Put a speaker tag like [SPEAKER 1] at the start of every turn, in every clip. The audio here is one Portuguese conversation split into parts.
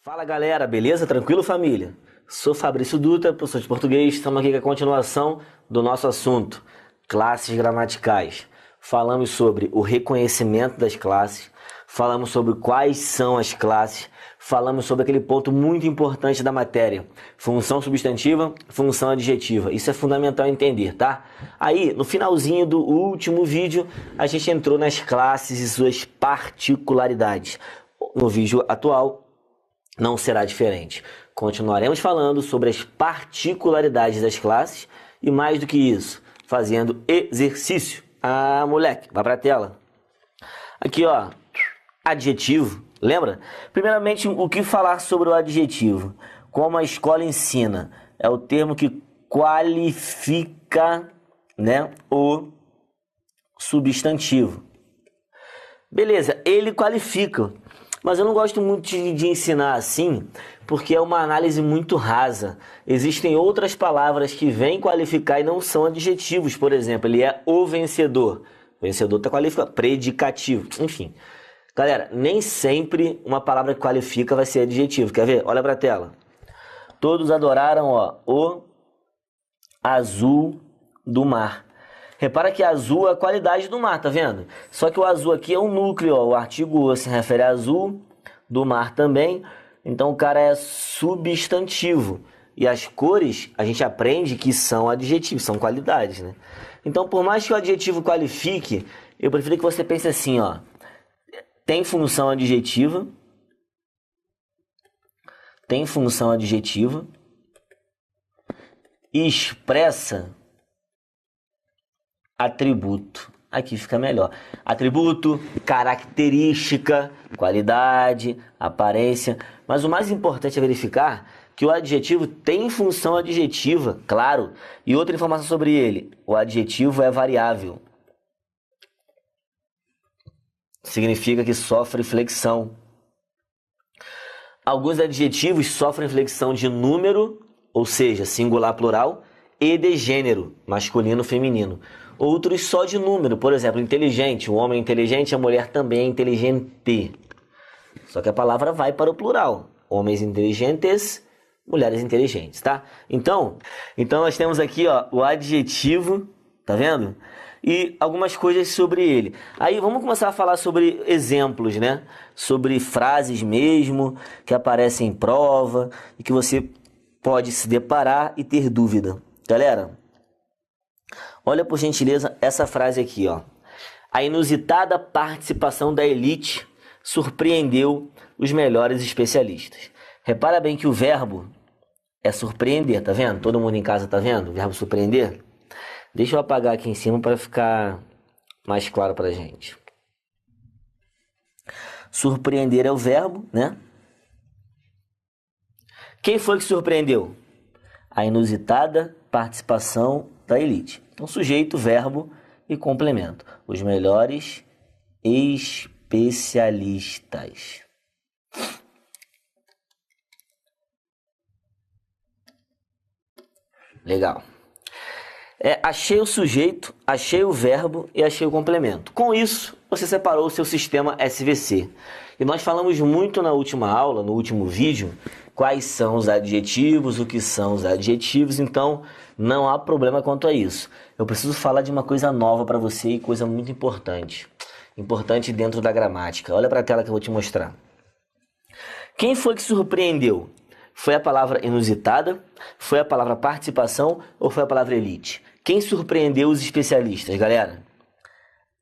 [SPEAKER 1] Fala galera, beleza? Tranquilo família? Sou Fabrício Dutra, professor de português, estamos aqui com a continuação do nosso assunto, classes gramaticais. Falamos sobre o reconhecimento das classes, falamos sobre quais são as classes, falamos sobre aquele ponto muito importante da matéria, função substantiva, função adjetiva. Isso é fundamental entender, tá? Aí, no finalzinho do último vídeo, a gente entrou nas classes e suas particularidades. No vídeo atual, não será diferente. Continuaremos falando sobre as particularidades das classes e, mais do que isso, fazendo exercício. Ah, moleque, vai pra tela. Aqui, ó, adjetivo, lembra? Primeiramente, o que falar sobre o adjetivo? Como a escola ensina, é o termo que qualifica, né, o substantivo. Beleza, ele qualifica. Mas eu não gosto muito de ensinar assim, porque é uma análise muito rasa. Existem outras palavras que vêm qualificar e não são adjetivos. Por exemplo, ele é o vencedor. O vencedor está qualificado, predicativo. Enfim, galera, nem sempre uma palavra que qualifica vai ser adjetivo. Quer ver? Olha para a tela. Todos adoraram, ó, o azul do mar. Repara que azul é a qualidade do mar, tá vendo? Só que o azul aqui é um núcleo, ó. O artigo o se refere a azul, do mar também. Então o cara é substantivo. E as cores, a gente aprende que são adjetivos, são qualidades, né? Então, por mais que o adjetivo qualifique, eu prefiro que você pense assim, ó. Tem função adjetiva. Tem função adjetiva. E expressa atributo. Aqui fica melhor. Atributo, característica, qualidade, aparência. Mas o mais importante é verificar que o adjetivo tem função adjetiva, claro. E outra informação sobre ele. O adjetivo é variável. Significa que sofre flexão. Alguns adjetivos sofrem flexão de número, ou seja, singular, plural, e de gênero, masculino, feminino. Outros só de número, por exemplo, inteligente. O homem é inteligente, a mulher também é inteligente. Só que a palavra vai para o plural. Homens inteligentes, mulheres inteligentes, tá? Então nós temos aqui, ó, o adjetivo, tá vendo? E algumas coisas sobre ele. Aí vamos começar a falar sobre exemplos, né? Sobre frases mesmo, que aparecem em prova e que você pode se deparar e ter dúvida. Galera, olha por gentileza essa frase aqui, ó. A inusitada participação da elite surpreendeu os melhores especialistas. Repara bem que o verbo é surpreender, tá vendo? Todo mundo em casa tá vendo? O verbo surpreender. Deixa eu apagar aqui em cima para ficar mais claro pra gente. Surpreender é o verbo, né? Quem foi que surpreendeu? A inusitada participação da elite. Então, sujeito, verbo e complemento. Os melhores especialistas. Legal. Achei o sujeito, achei o verbo e achei o complemento. Com isso, você separou o seu sistema SVC. E nós falamos muito na última aula, no último vídeo, quais são os adjetivos, o que são os adjetivos, então não há problema quanto a isso. Eu preciso falar de uma coisa nova para você e coisa muito importante. Importante dentro da gramática. Olha para a tela que eu vou te mostrar. Quem foi que surpreendeu? Foi a palavra inusitada? Foi a palavra participação? Ou foi a palavra elite? Quem surpreendeu os especialistas, galera?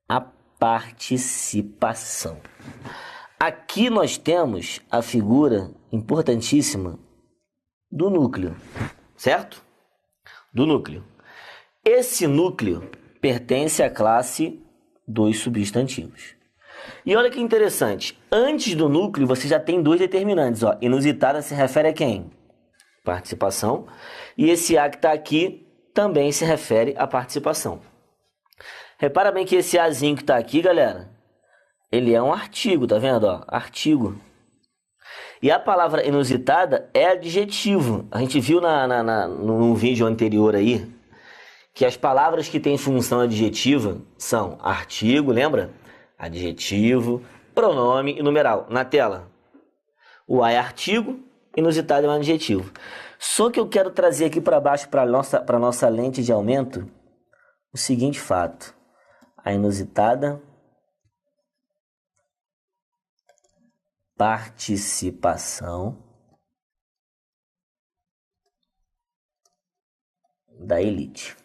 [SPEAKER 1] A participação. Aqui nós temos a figura importantíssima do núcleo, certo? Do núcleo. Esse núcleo pertence à classe dos substantivos. E olha que interessante, antes do núcleo você já tem dois determinantes, ó. Inusitada se refere a quem? Participação. E esse A que está aqui também se refere à participação. Repara bem que esse Azinho que está aqui, galera, ele é um artigo, tá vendo? Ó, artigo. E a palavra inusitada é adjetivo. A gente viu no vídeo anterior aí que as palavras que têm função adjetiva são artigo, lembra? Adjetivo, pronome e numeral. Na tela. O a é artigo, inusitado é um adjetivo. Só que eu quero trazer aqui para baixo, para a nossa lente de aumento, o seguinte fato. A inusitada participação da elite.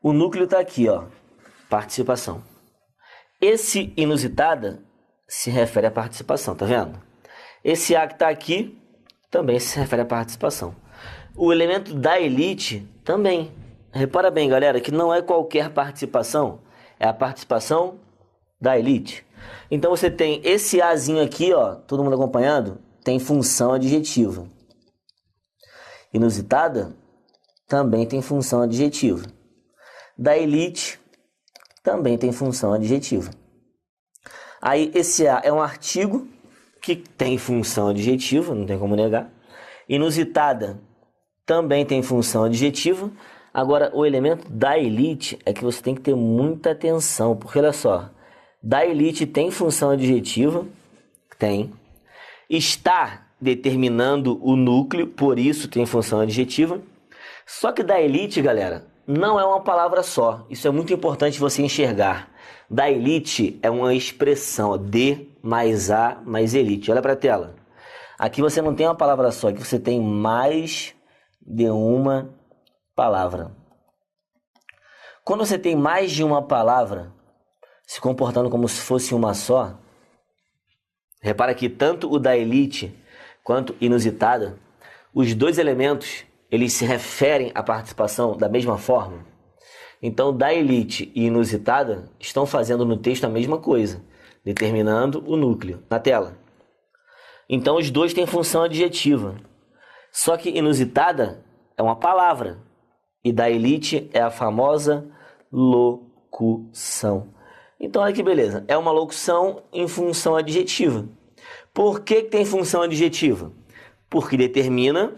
[SPEAKER 1] O núcleo está aqui, ó, participação. Esse inusitada se refere à participação, tá vendo? Esse A que está aqui também se refere à participação. O elemento da elite também. Repara bem, galera, que não é qualquer participação, é a participação da elite. Então você tem esse Azinho aqui, ó, todo mundo acompanhando, tem função adjetiva. Inusitada também tem função adjetiva. Da elite também tem função adjetiva. Aí esse A é um artigo que tem função adjetiva, não tem como negar. Inusitada também tem função adjetiva. Agora, o elemento da elite é que você tem que ter muita atenção, porque olha só, da elite tem função adjetiva, tem. Está determinando o núcleo, por isso tem função adjetiva. Só que da elite, galera, não é uma palavra só. Isso é muito importante você enxergar. Da elite é uma expressão, ó, D mais A mais elite. Olha para a tela. Aqui você não tem uma palavra só, aqui você tem mais de uma palavra. Quando você tem mais de uma palavra se comportando como se fosse uma só, repara que tanto o da elite quanto inusitada, os dois elementos, eles se referem à participação da mesma forma. Então, da elite e inusitada estão fazendo no texto a mesma coisa, determinando o núcleo na tela. Então, os dois têm função adjetiva. Só que inusitada é uma palavra e da elite é a famosa locução. Então, olha que beleza. É uma locução em função adjetiva. Por que tem função adjetiva? Porque determina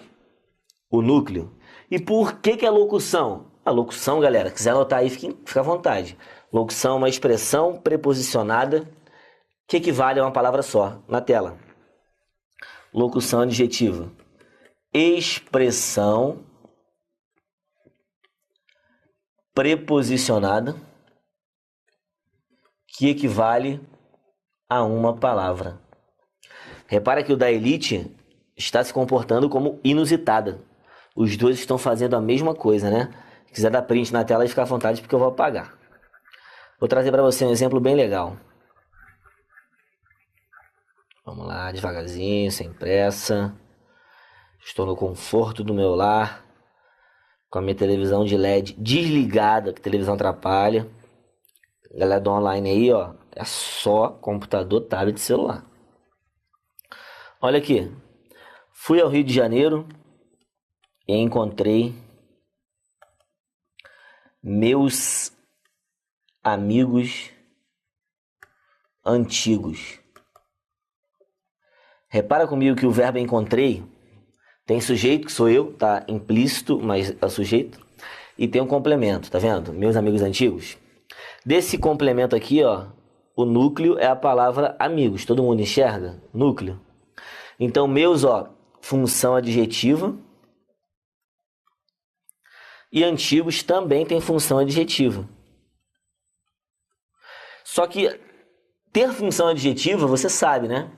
[SPEAKER 1] o núcleo. E por que é locução? A locução, galera, quiser anotar aí, fica à vontade. Locução é uma expressão preposicionada que equivale a uma palavra só, na tela. Locução adjetiva. Expressão preposicionada que equivale a uma palavra. Repara que o da elite está se comportando como inusitada. Os dois estão fazendo a mesma coisa, né? Se quiser dar print na tela e ficar à vontade, porque eu vou apagar. Vou trazer para você um exemplo bem legal. Vamos lá, devagarzinho, sem pressa. Estou no conforto do meu lar, com a minha televisão de LED desligada, que a televisão atrapalha. Galera do online aí, ó, é só computador, tablet e celular. Olha aqui. Fui ao Rio de Janeiro e encontrei meus amigos antigos. Repara comigo que o verbo encontrei tem sujeito, que sou eu, tá implícito, mas é sujeito, e tem um complemento, tá vendo? Meus amigos antigos. Desse complemento aqui, ó, o núcleo é a palavra amigos. Todo mundo enxerga? Núcleo. Então, meus, ó, função adjetiva. E antigos também tem função adjetiva. Só que ter função adjetiva, você sabe, né?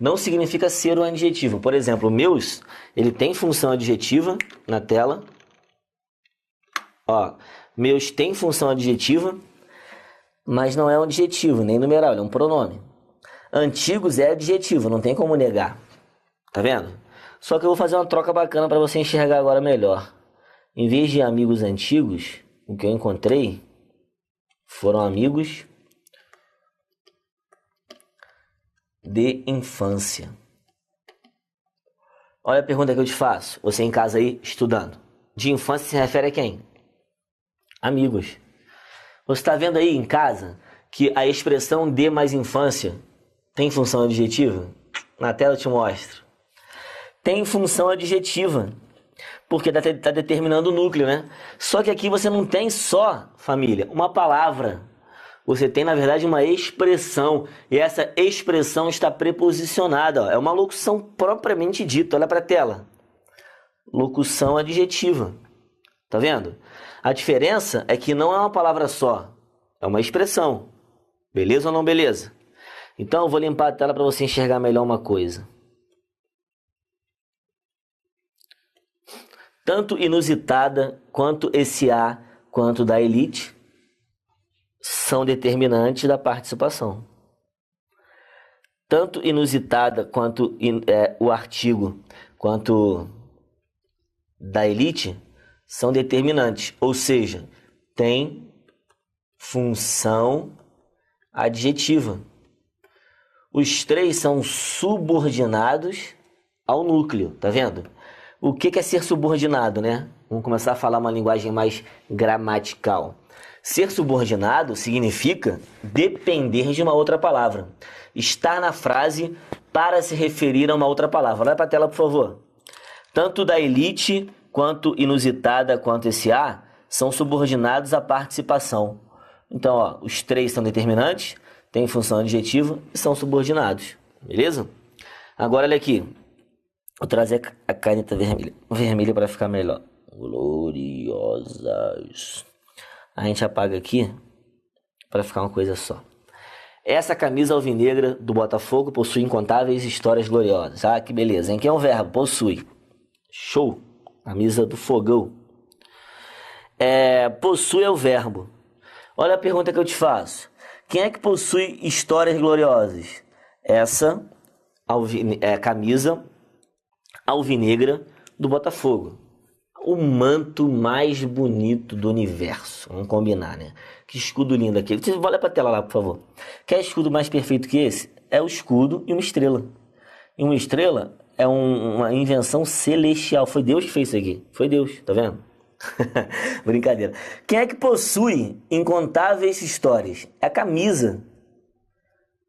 [SPEAKER 1] Não significa ser um adjetivo. Por exemplo, meus, ele tem função adjetiva na tela. Ó, meus tem função adjetiva, mas não é um adjetivo, nem numeral, ele é um pronome. Antigos é adjetivo, não tem como negar. Tá vendo? Só que eu vou fazer uma troca bacana para você enxergar agora melhor. Em vez de amigos antigos, o que eu encontrei foram amigos de infância. Olha a pergunta que eu te faço. Você em casa aí estudando. De infância se refere a quem? Amigos. Você está vendo aí em casa que a expressão de mais infância tem função adjetiva? Na tela eu te mostro. Tem função adjetiva, porque está determinando o núcleo, né? Só que aqui você não tem só, família, uma palavra. você tem, na verdade, uma expressão. E essa expressão está preposicionada. Ó. É uma locução propriamente dita. Olha para a tela. Locução adjetiva. Tá vendo? A diferença é que não é uma palavra só. É uma expressão. Beleza ou não beleza? Então, eu vou limpar a tela para você enxergar melhor uma coisa. Tanto inusitada, quanto esse A, quanto da elite, são determinantes da participação. Tanto inusitada, quanto o artigo, quanto da elite, são determinantes. Ou seja, tem função adjetiva. Os três são subordinados ao núcleo, tá vendo? O que é ser subordinado, né? Vamos começar a falar uma linguagem mais gramatical. Ser subordinado significa depender de uma outra palavra. Estar na frase para se referir a uma outra palavra. Olha para a tela, por favor. Tanto da elite, quanto inusitada, quanto esse A, são subordinados à participação. Então, ó, os três são determinantes, têm função adjetiva e são subordinados. Beleza? Agora, olha aqui. Vou trazer a caneta vermelha para ficar melhor. Gloriosas. A gente apaga aqui para ficar uma coisa só. Essa camisa alvinegra do Botafogo possui incontáveis histórias gloriosas. Ah, que beleza, hein? Que é um verbo, possui. Show. Camisa do Fogão. Possui é o verbo. Olha a pergunta que eu te faço. Quem é que possui histórias gloriosas? Essa camisa alvinegra do Botafogo. O manto mais bonito do universo. Vamos combinar, né? Que escudo lindo aquele. Você olha para a tela lá, por favor. Quer escudo mais perfeito que esse? É o escudo e uma estrela. E uma estrela é uma invenção celestial. Foi Deus que fez isso aqui. Foi Deus, tá vendo? Brincadeira. Quem é que possui incontáveis histórias? É a camisa.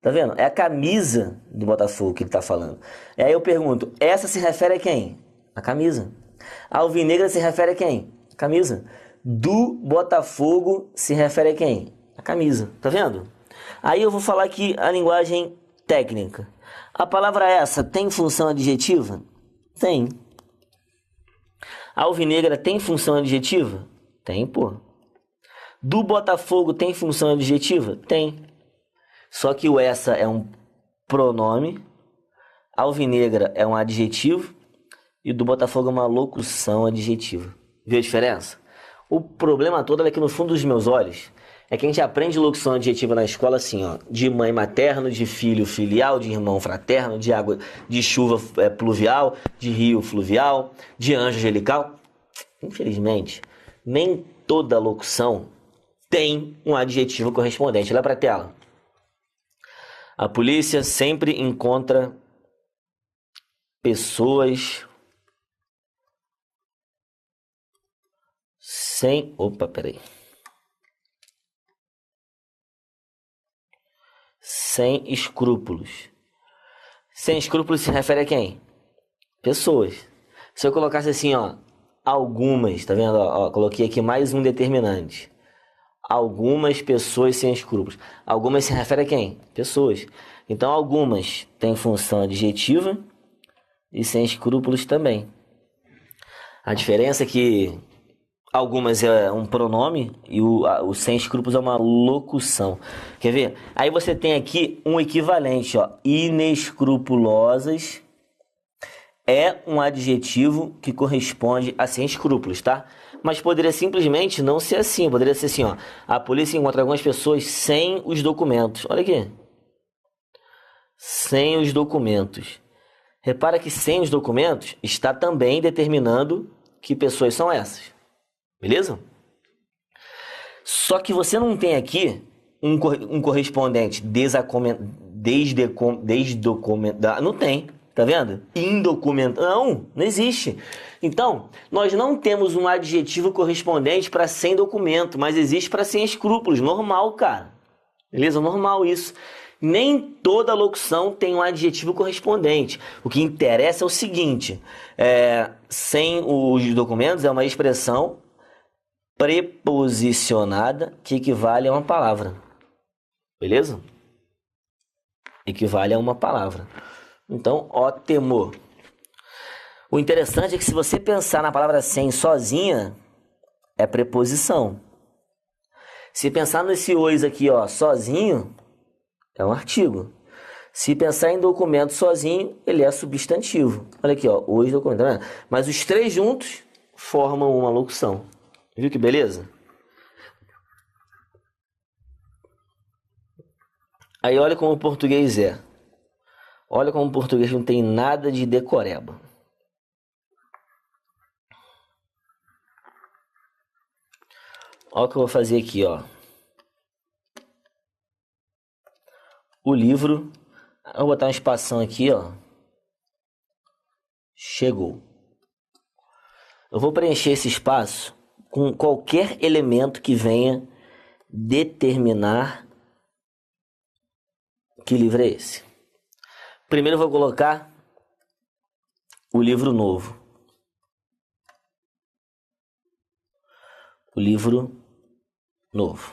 [SPEAKER 1] Tá vendo? É a camisa do Botafogo que ele tá falando. E aí eu pergunto, essa se refere a quem? A camisa. A alvinegra se refere a quem? A camisa. Do Botafogo se refere a quem? A camisa. Tá vendo? Aí eu vou falar aqui a linguagem técnica. A palavra essa tem função adjetiva? Tem. A alvinegra tem função adjetiva? Tem, pô. Do Botafogo tem função adjetiva? Tem. Só que o essa é um pronome, alvinegra é um adjetivo e do Botafogo é uma locução adjetiva. Viu a diferença? O problema todo é que no fundo dos meus olhos é que a gente aprende locução adjetiva na escola assim, ó, de mãe materno, de filho filial, de irmão fraterno, de água, de chuva pluvial, de rio fluvial, de anjo angelical. Infelizmente, nem toda locução tem um adjetivo correspondente. Olha para a tela. A polícia sempre encontra pessoas sem... Sem escrúpulos. Sem escrúpulos se refere a quem? Pessoas. Se eu colocasse assim, ó, algumas, tá vendo? Ó, coloquei aqui mais um determinante. Algumas pessoas sem escrúpulos. Algumas se refere a quem? Pessoas. Então, algumas têm função adjetiva e sem escrúpulos também. A diferença é que algumas é um pronome e o sem escrúpulos é uma locução. Quer ver? Aí você tem aqui um equivalente, ó. Inescrupulosas é um adjetivo que corresponde a sem escrúpulos, tá? Mas poderia simplesmente não ser assim. Poderia ser assim, ó. A polícia encontra algumas pessoas sem os documentos. Olha aqui. Sem os documentos. Repara que sem os documentos está também determinando que pessoas são essas. Beleza? Só que você não tem aqui um correspondente desdocumentado. Não tem. Tá vendo? Indocumentado. Não existe. Então, nós não temos um adjetivo correspondente para sem documento, mas existe para sem escrúpulos. Normal, cara. Beleza? Normal isso. Nem toda locução tem um adjetivo correspondente. O que interessa é o seguinte: sem os documentos é uma expressão preposicionada que equivale a uma palavra. Beleza? Equivale a uma palavra. Então, ó temor. O interessante é que se você pensar na palavra sem sozinha, é preposição. Se pensar nesse ois aqui, ó, sozinho, é um artigo. Se pensar em documento sozinho, ele é substantivo. Olha aqui, ó, ois documento, tá vendo? Mas os três juntos formam uma locução. Viu que beleza? Aí olha como o português é. Olha como o português não tem nada de decoreba. Olha o que eu vou fazer aqui, ó. O livro, eu vou botar um espação aqui, ó. Chegou. Eu vou preencher esse espaço com qualquer elemento que venha determinar que livro é esse. Primeiro eu vou colocar o livro novo. O livro novo.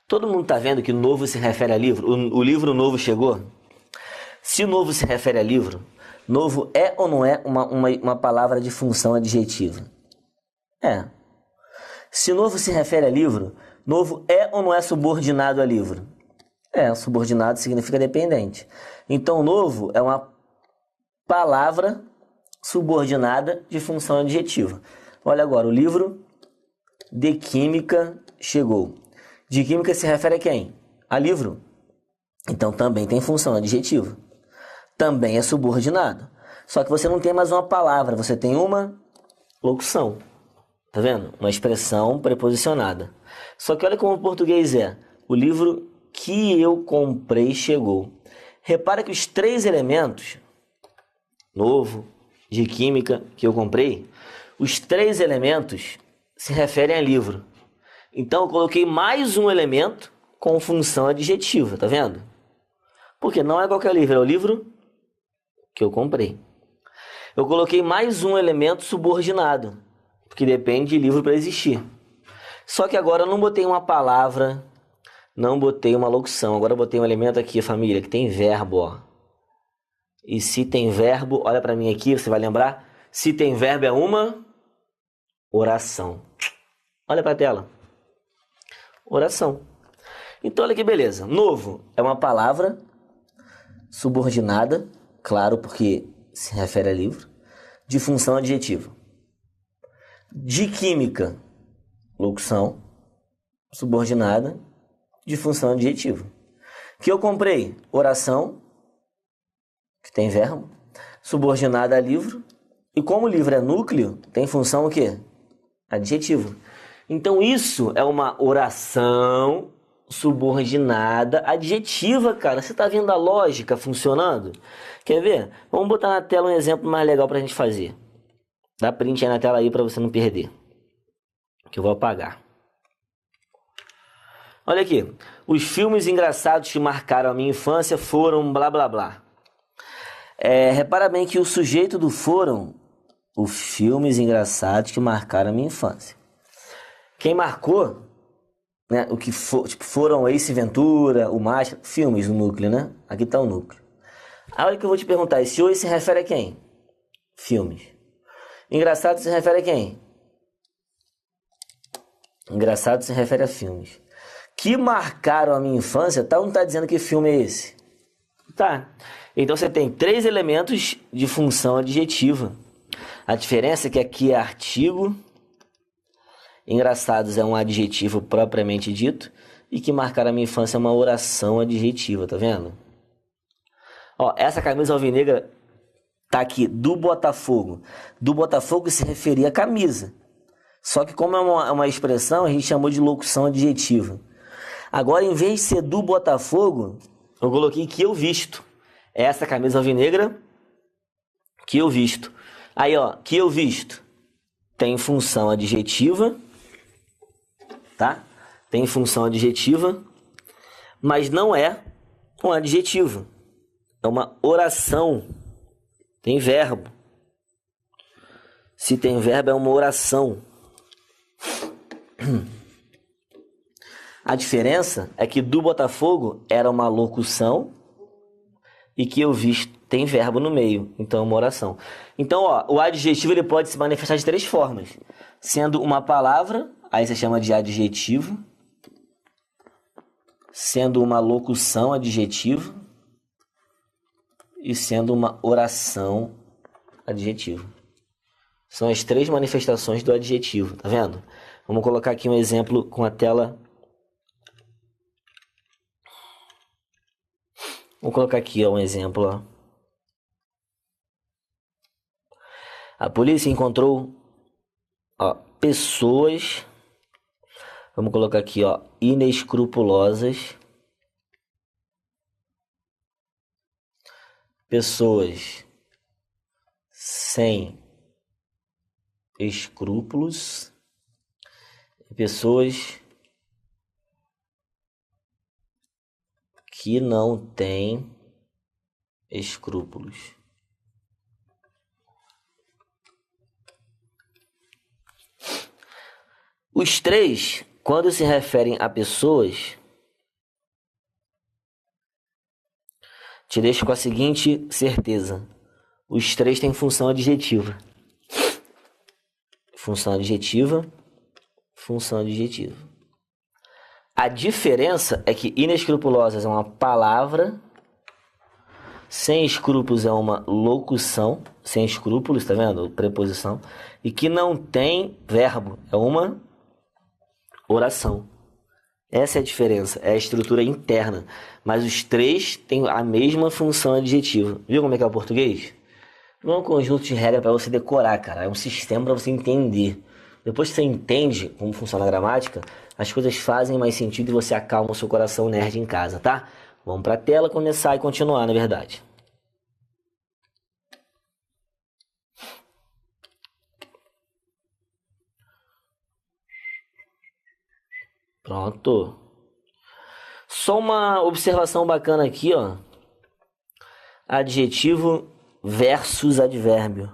[SPEAKER 1] Todo mundo está vendo que novo se refere a livro? O livro novo chegou? Se novo se refere a livro, novo é ou não é uma palavra de função adjetiva? É. Se novo se refere a livro, novo é ou não é subordinado a livro? É, subordinado significa dependente. Então, novo é uma palavra subordinada de função adjetiva. Olha agora, o livro de química chegou. De química se refere a quem? A livro. Então, também tem função adjetiva. Também é subordinado. Só que você não tem mais uma palavra, você tem uma locução. Tá vendo? Uma expressão preposicionada. Só que olha como o português é. O livro que eu comprei chegou. Repara que os três elementos, novo, de química, que eu comprei, os três elementos se referem a livro. Então eu coloquei mais um elemento com função adjetiva, tá vendo? Porque não é qualquer livro, é o livro que eu comprei. Eu coloquei mais um elemento subordinado, porque depende de livro para existir. Só que agora eu não botei uma palavra, não botei uma locução. Agora eu botei um elemento aqui, família, que tem verbo, ó. E se tem verbo, olha para mim aqui, você vai lembrar. Se tem verbo é uma oração. Olha para a tela. Oração. Então olha que beleza. Novo é uma palavra subordinada, claro, porque se refere a livro, de função adjetiva. De química, locução, subordinada, de função adjetiva. Que eu comprei, oração, que tem verbo, subordinada a livro, e como o livro é núcleo, tem função o quê? Adjetivo. Então isso é uma oração subordinada adjetiva, cara. Você tá vendo a lógica funcionando? Quer ver? Vamos botar na tela um exemplo mais legal pra gente fazer. Dá print aí na tela aí pra você não perder. Que eu vou apagar. Olha aqui. Os filmes engraçados que marcaram a minha infância foram blá blá blá. Repara bem que o sujeito do foram os filmes engraçados que marcaram a minha infância. Quem marcou, né, o que foram Ace Ventura, o Máscara, filmes, o núcleo, né? Aqui está o núcleo. Olha que eu vou te perguntar, esse oi se refere a quem? Filmes. Engraçado se refere a quem? Engraçado se refere a filmes. Que marcaram a minha infância, tá ou não tá dizendo que filme é esse? Tá. Então você tem três elementos de função adjetiva. A diferença é que aqui é artigo, engraçados é um adjetivo propriamente dito, e que marcaram a minha infância é uma oração adjetiva, tá vendo? Ó, essa camisa alvinegra tá aqui, do Botafogo. Do Botafogo se referia à camisa. Só que como é uma expressão, a gente chamou de locução adjetiva. Agora, em vez de ser do Botafogo, eu coloquei que eu visto. Essa camisa alvinegra, que eu visto. Aí, ó, que eu visto tem função adjetiva, tá? Tem função adjetiva, mas não é um adjetivo. É uma oração. Tem verbo. Se tem verbo, é uma oração. A diferença é que do Botafogo era uma locução e que eu vi tem verbo no meio, então é uma oração. Então, ó, o adjetivo ele pode se manifestar de 3 formas. Sendo uma palavra, aí você chama de adjetivo. Sendo uma locução, adjetivo. E sendo uma oração, adjetivo. São as 3 manifestações do adjetivo, tá vendo? Vamos colocar aqui um exemplo com a tela. Vou colocar aqui ó, um exemplo. Ó. A polícia encontrou ó, pessoas, vamos colocar aqui, ó, inescrupulosas. Pessoas sem escrúpulos. Pessoas que não têm escrúpulos. Os 3, quando se referem a pessoas, te deixo com a seguinte certeza. Os 3 têm função adjetiva. Função adjetiva. Função adjetiva. A diferença é que inescrupulosas é uma palavra, sem escrúpulos é uma locução, sem escrúpulos, tá vendo? Preposição. E que não tem verbo, é uma oração. Essa é a diferença, é a estrutura interna. Mas os 3 têm a mesma função adjetiva. Viu como é que é o português? Não é um conjunto de regras para você decorar, cara. É um sistema para você entender. Depois que você entende como funciona a gramática, as coisas fazem mais sentido e você acalma o seu coração nerd em casa, tá? Vamos para a tela começar e continuar, na verdade. Pronto. Só uma observação bacana aqui, ó. Adjetivo versus advérbio.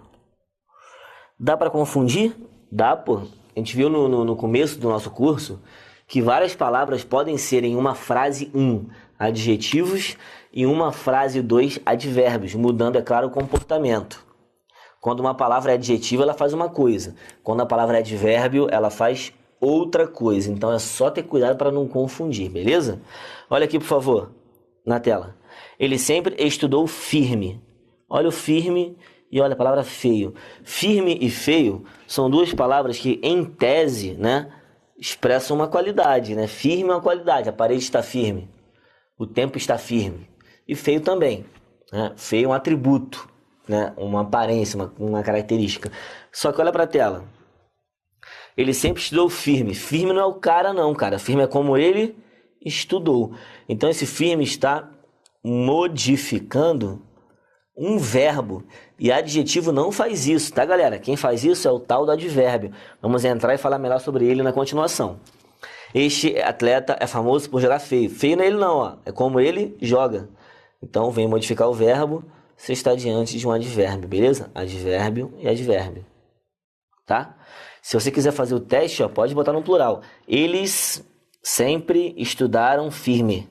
[SPEAKER 1] Dá para confundir? Dá, pô. A gente viu no começo do nosso curso que várias palavras podem ser em uma frase 1 adjetivos e uma frase 2 advérbios, mudando, é claro, o comportamento. Quando uma palavra é adjetiva, ela faz uma coisa. Quando a palavra é advérbio, ela faz outra coisa. Então é só ter cuidado para não confundir, beleza? Olha aqui, por favor, na tela. Ele sempre estudou firme. Olha o firme e olha a palavra feio. Firme e feio são 2 palavras que, em tese, né, expressam uma qualidade, né? Firme é uma qualidade, a parede está firme, o tempo está firme. E feio também, né? Feio é um atributo, né? Uma aparência, uma característica. Só que olha para a tela. Ele sempre estudou firme. Firme não é o cara não, cara. Firme é como ele estudou. Então esse firme está modificando um verbo. E adjetivo não faz isso, tá, galera? Quem faz isso é o tal do advérbio. Vamos entrar e falar melhor sobre ele na continuação. Este atleta é famoso por jogar feio. Feio não é ele não, ó. É como ele joga. Então vem modificar o verbo. Você está diante de um advérbio, beleza? Advérbio e advérbio. Tá? Se você quiser fazer o teste, ó, pode botar no plural. Eles sempre estudaram firme.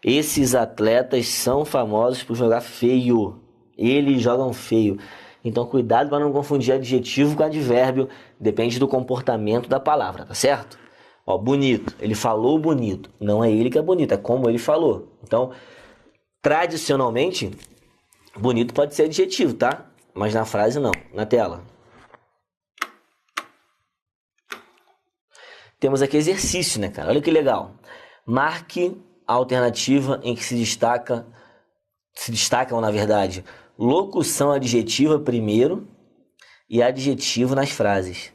[SPEAKER 1] Esses atletas são famosos por jogar feio. Eles jogam feio. Então cuidado para não confundir adjetivo com advérbio. Depende do comportamento da palavra, tá certo? Ó, bonito. Ele falou bonito. Não é ele que é bonito, é como ele falou. Então, tradicionalmente, bonito pode ser adjetivo, tá? Mas na frase não. Na tela. Temos aqui exercício, né, cara? Olha que legal. Marque a alternativa em que se destacam, na verdade, locução adjetiva primeiro e adjetivo nas frases.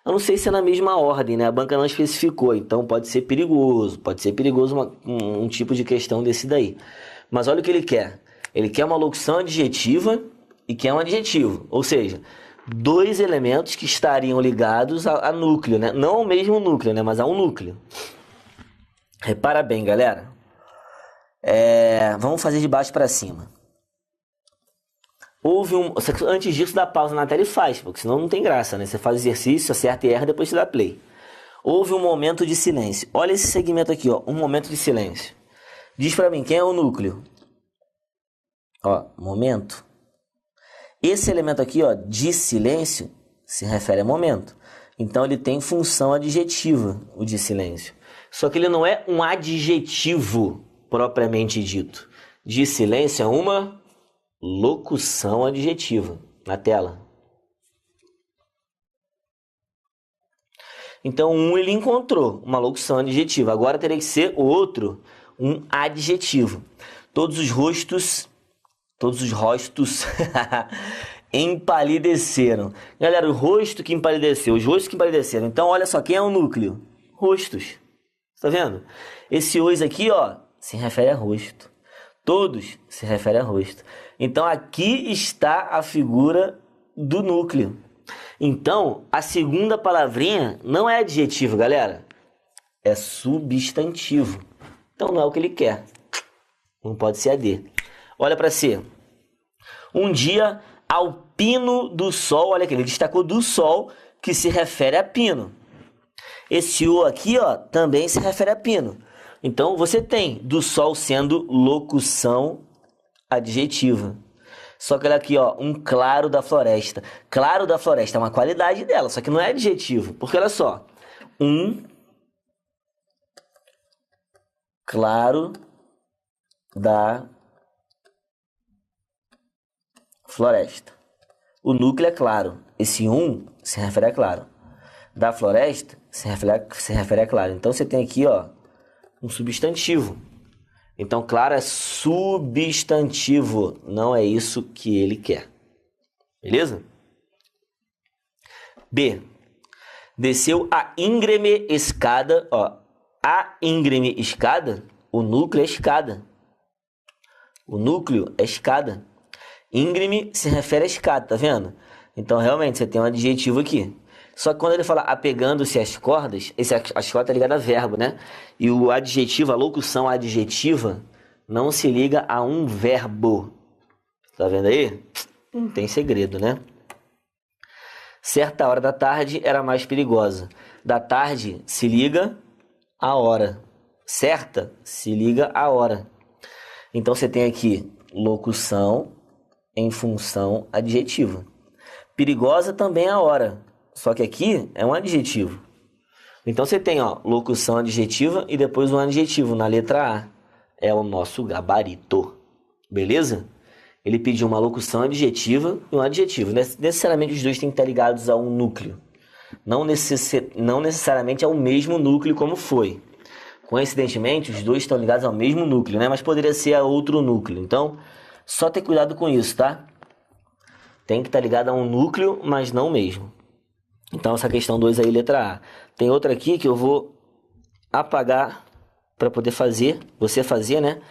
[SPEAKER 1] Eu não sei se é na mesma ordem, né? A banca não especificou, então pode ser perigoso um tipo de questão desse daí. Mas olha o que ele quer. Ele quer uma locução adjetiva e quer um adjetivo, ou seja, 2 elementos que estariam ligados a núcleo, né? Não ao mesmo núcleo, né? Mas a um núcleo. Repara bem, galera. Vamos fazer de baixo para cima. Antes disso, dá pausa na tela e faz, porque senão não tem graça, né? Você faz exercício, acerta e erra, depois você dá play. Houve um momento de silêncio. Olha esse segmento aqui, ó, um momento de silêncio. Diz para mim, quem é o núcleo? Ó, momento. Esse elemento aqui, ó, de silêncio, se refere a momento. Então, ele tem função adjetiva, o de silêncio. Só que ele não é um adjetivo propriamente dito. De silêncio é uma locução adjetiva. Na tela. Então, um ele encontrou uma locução adjetiva. Agora teria que ser o outro um adjetivo. Todos os rostos empalideceram. Galera, o rosto que empalideceu, os rostos que empalideceram. Então, olha só, quem é o núcleo? Rostos. Tá vendo? Esse os aqui, ó, se refere a rosto. Todos se refere a rosto. Então, aqui está a figura do núcleo. Então, a segunda palavrinha não é adjetivo, galera. É substantivo. Então, não é o que ele quer. Não pode ser AD. Olha para C. Um dia ao pino do sol. Olha aqui, ele destacou do sol, que se refere a pino. Esse O aqui, ó, também se refere a pino. Então, você tem do sol sendo locução adjetiva. Só que olha aqui, ó, um claro da floresta. Claro da floresta é uma qualidade dela, só que não é adjetivo. Porque olha só, um claro da floresta. O núcleo é claro. Esse se refere a claro. Da floresta se refere a claro. Então, você tem aqui, ó, um substantivo. Então, claro é substantivo. Não é isso que ele quer. Beleza? B. Desceu a íngreme escada. Ó, a íngreme escada, o núcleo é escada. O núcleo é escada. Íngreme se refere a escada, tá vendo? Então, realmente, você tem um adjetivo aqui. Só que quando ele fala apegando-se às cordas, as cordas tá ligado a verbo, né? E o adjetivo, a locução adjetiva, não se liga a um verbo. Tá vendo aí? Não tem segredo, né? Certa hora da tarde era mais perigosa. Da tarde se liga a hora. Certa se liga a hora. Então você tem aqui locução em função adjetiva. Perigosa também é a hora. Só que aqui é um adjetivo. Então você tem, ó, locução adjetiva e depois um adjetivo na letra A. É o nosso gabarito. Beleza? Ele pediu uma locução adjetiva e um adjetivo. Necessariamente os dois têm que estar ligados a um núcleo. Não necessariamente ao mesmo núcleo como foi. Coincidentemente, os dois estão ligados ao mesmo núcleo, né? Mas poderia ser a outro núcleo. Então, só ter cuidado com isso, tá? Tem que estar ligado a um núcleo, mas não o mesmo. Então, essa questão 2 aí, letra A. Tem outra aqui que eu vou apagar para poder fazer, você fazer, né?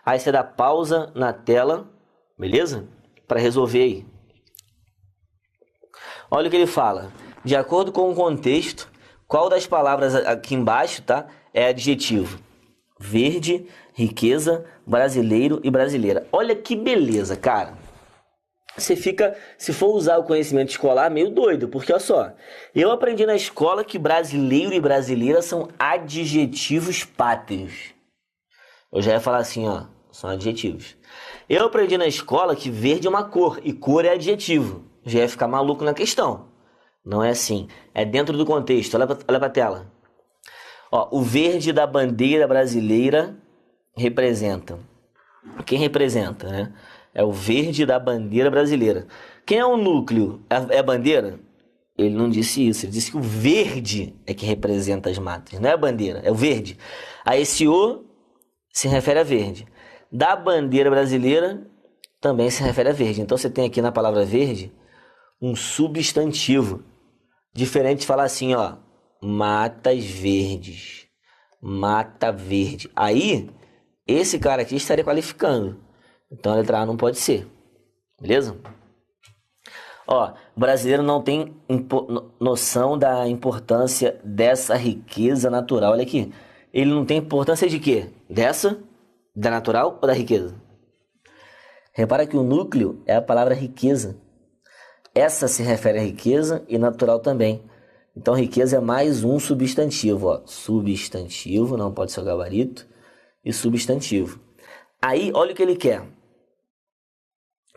[SPEAKER 1] Aí você dá pausa na tela, beleza? Para resolver aí. Olha o que ele fala. De acordo com o contexto, qual das palavras aqui embaixo, tá? É adjetivo. Verde, riqueza, brasileiro e brasileira. Olha que beleza, cara. Você fica, se for usar o conhecimento escolar, meio doido. Porque, olha só, eu aprendi na escola que brasileiro e brasileira são adjetivos pátrios. Eu já ia falar assim, ó, são adjetivos. Eu aprendi na escola que verde é uma cor e cor é adjetivo. Já ia ficar maluco na questão. Não é assim. É dentro do contexto. Olha para a tela. Ó, o verde da bandeira brasileira representa. Quem representa, né? É o verde da bandeira brasileira. Quem é o núcleo? É a bandeira? Ele não disse isso. Ele disse que o verde é que representa as matas. Não é a bandeira, é o verde. Aí esse O se refere a verde. Da bandeira brasileira também se refere a verde. Então você tem aqui na palavra verde um substantivo. Diferente de falar assim, ó, matas verdes. Mata verde. Aí, esse cara aqui estaria qualificando. Então a letra A não pode ser. Beleza? Ó, o brasileiro não tem noção da importância dessa riqueza natural. Olha aqui. Ele não tem importância de quê? Dessa? Da natural ou da riqueza? Repara que o núcleo é a palavra riqueza. Essa se refere à riqueza e natural também. Então, riqueza é mais um substantivo, ó. Substantivo, não pode ser o gabarito, e substantivo. Aí, olha o que ele quer.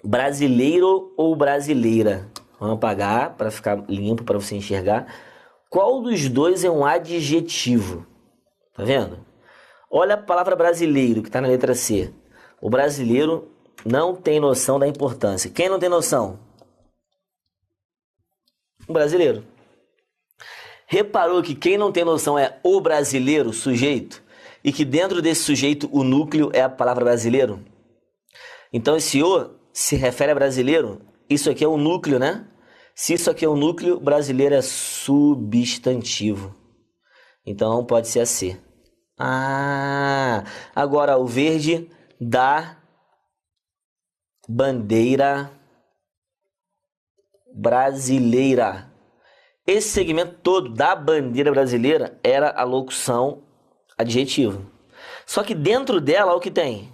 [SPEAKER 1] Brasileiro ou brasileira? Vamos apagar para ficar limpo, para você enxergar. Qual dos dois é um adjetivo? Tá vendo? Olha a palavra brasileiro, que está na letra C. O brasileiro não tem noção da importância. Quem não tem noção? O brasileiro. Reparou que quem não tem noção é o brasileiro, sujeito, e que dentro desse sujeito o núcleo é a palavra brasileiro? Então esse o se refere a brasileiro, isso aqui é o núcleo, né? Se isso aqui é o núcleo, brasileiro é substantivo. Então pode ser a C. Agora o verde da bandeira brasileira. Esse segmento todo da bandeira brasileira era a locução adjetiva. Só que dentro dela, olha o que tem.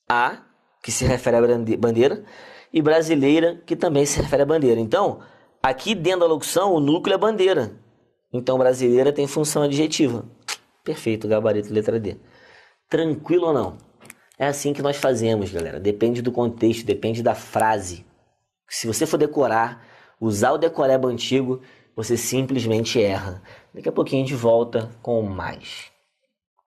[SPEAKER 1] A, que se refere à bandeira, e brasileira, que também se refere à bandeira. Então, aqui dentro da locução, o núcleo é bandeira. Então, brasileira tem função adjetiva. Perfeito, gabarito, letra D. Tranquilo ou não? É assim que nós fazemos, galera. Depende do contexto, depende da frase. Se você for decorar, usar o decoreba antigo, você simplesmente erra. Daqui a pouquinho a gente volta com mais.